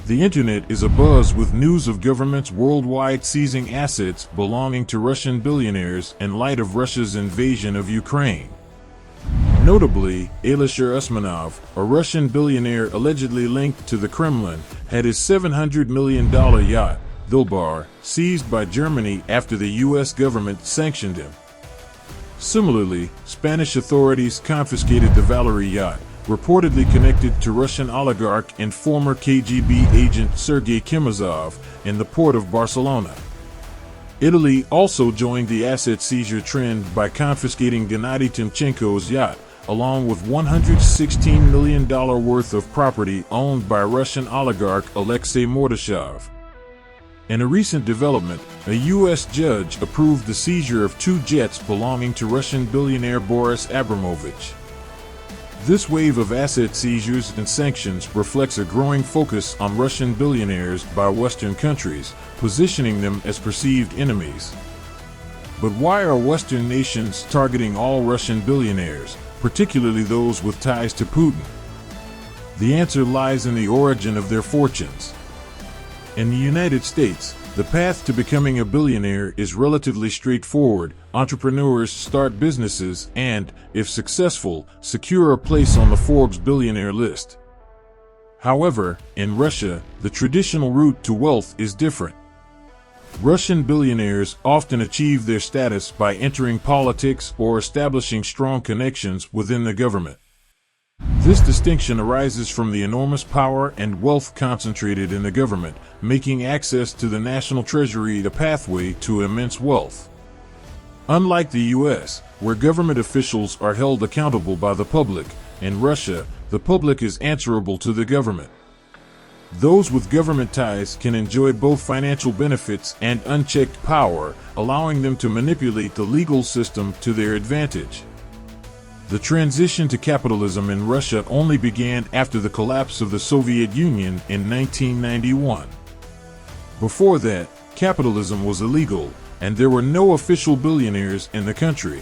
The internet is abuzz with news of governments worldwide seizing assets belonging to Russian billionaires in light of Russia's invasion of Ukraine. Notably, Alisher Usmanov, a Russian billionaire allegedly linked to the Kremlin, had his $700 million yacht, Vilbar, seized by Germany after the U.S. government sanctioned him. Similarly, Spanish authorities confiscated the Valery yacht, reportedly connected to Russian oligarch and former KGB agent Sergei Kimazov, in the port of Barcelona. Italy also joined the asset seizure trend by confiscating Gennady Timchenko's yacht, along with $116 million worth of property owned by Russian oligarch Alexei Mordashov. In a recent development, a U.S. judge approved the seizure of 2 jets belonging to Russian billionaire Boris Abramovich. This wave of asset seizures and sanctions reflects a growing focus on Russian billionaires by Western countries, positioning them as perceived enemies. But why are Western nations targeting all Russian billionaires, particularly those with ties to Putin? The answer lies in the origin of their fortunes. In the United States, the path to becoming a billionaire is relatively straightforward. Entrepreneurs start businesses and, if successful, secure a place on the Forbes billionaire list. However, in Russia, the traditional route to wealth is different. Russian billionaires often achieve their status by entering politics or establishing strong connections within the government. This distinction arises from the enormous power and wealth concentrated in the government, making access to the national treasury the pathway to immense wealth. Unlike the U.S., where government officials are held accountable by the public, in Russia, the public is answerable to the government. Those with government ties can enjoy both financial benefits and unchecked power, allowing them to manipulate the legal system to their advantage. The transition to capitalism in Russia only began after the collapse of the Soviet Union in 1991. Before that, capitalism was illegal, and there were no official billionaires in the country.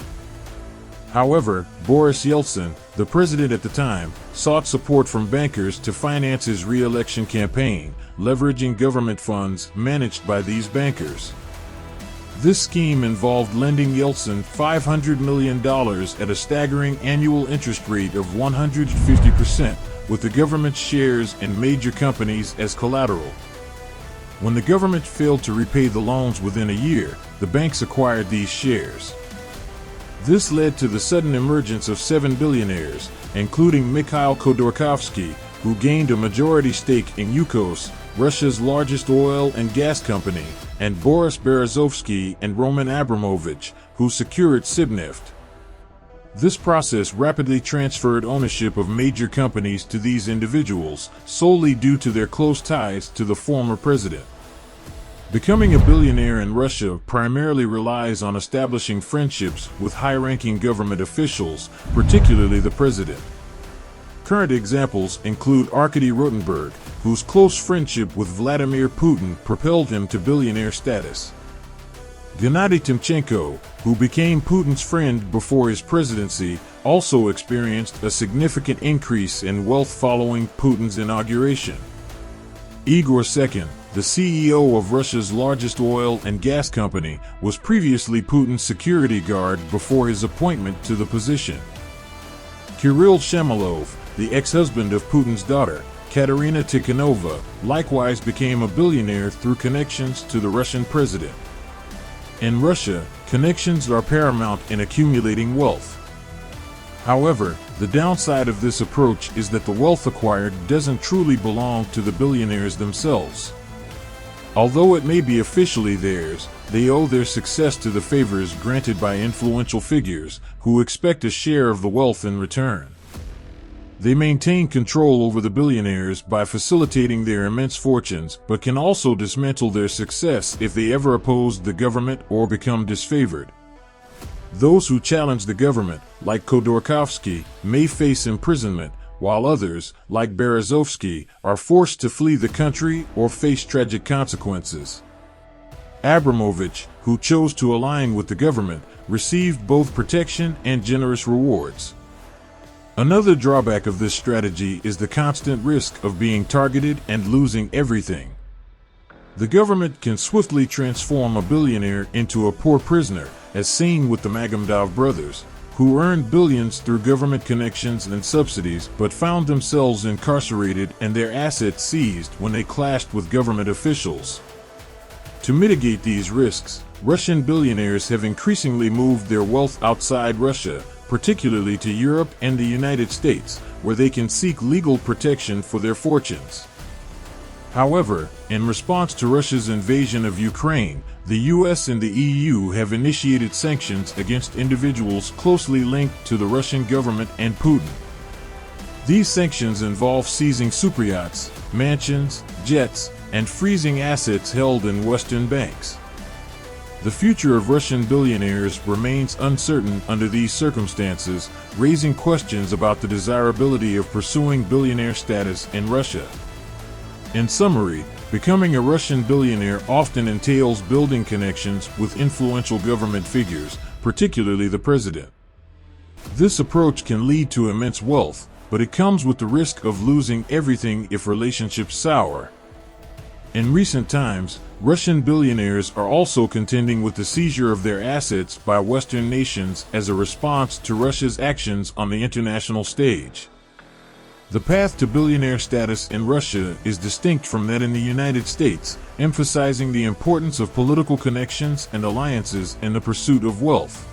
However, Boris Yeltsin, the president at the time, sought support from bankers to finance his re-election campaign, leveraging government funds managed by these bankers. This scheme involved lending Yeltsin $500 million at a staggering annual interest rate of 150%, with the government's shares in major companies as collateral. When the government failed to repay the loans within a year, the banks acquired these shares. This led to the sudden emergence of 7 billionaires, including Mikhail Khodorkovsky, who gained a majority stake in Yukos, Russia's largest oil and gas company, and Boris Berezovsky and Roman Abramovich, who secured Sibneft. This process rapidly transferred ownership of major companies to these individuals, solely due to their close ties to the former president. Becoming a billionaire in Russia primarily relies on establishing friendships with high-ranking government officials, particularly the president. Current examples include Arkady Rotenberg, whose close friendship with Vladimir Putin propelled him to billionaire status. Gennady Timchenko, who became Putin's friend before his presidency, also experienced a significant increase in wealth following Putin's inauguration. Igor Sechin, the CEO of Russia's largest oil and gas company, was previously Putin's security guard before his appointment to the position. Kirill Shamalov, the ex-husband of Putin's daughter, Katerina Tikhanova, likewise became a billionaire through connections to the Russian president. In Russia, connections are paramount in accumulating wealth. However, the downside of this approach is that the wealth acquired doesn't truly belong to the billionaires themselves. Although it may be officially theirs, they owe their success to the favors granted by influential figures, who expect a share of the wealth in return. They maintain control over the billionaires by facilitating their immense fortunes, but can also dismantle their success if they ever oppose the government or become disfavored. Those who challenge the government, like Khodorkovsky, may face imprisonment, while others, like Berezovsky, are forced to flee the country or face tragic consequences. Abramovich, who chose to align with the government, received both protection and generous rewards. Another drawback of this strategy is the constant risk of being targeted and losing everything. The government can swiftly transform a billionaire into a poor prisoner, as seen with the Magomedov brothers, who earned billions through government connections and subsidies but found themselves incarcerated and their assets seized when they clashed with government officials. To mitigate these risks, Russian billionaires have increasingly moved their wealth outside Russia, particularly to Europe and the United States, where they can seek legal protection for their fortunes. However, in response to Russia's invasion of Ukraine, the US and the EU have initiated sanctions against individuals closely linked to the Russian government and Putin. These sanctions involve seizing superyachts, mansions, jets, and freezing assets held in Western banks. The future of Russian billionaires remains uncertain under these circumstances, raising questions about the desirability of pursuing billionaire status in Russia. In summary, becoming a Russian billionaire often entails building connections with influential government figures, particularly the president. This approach can lead to immense wealth, but it comes with the risk of losing everything if relationships sour. In recent times, Russian billionaires are also contending with the seizure of their assets by Western nations as a response to Russia's actions on the international stage. The path to billionaire status in Russia is distinct from that in the United States, emphasizing the importance of political connections and alliances in the pursuit of wealth.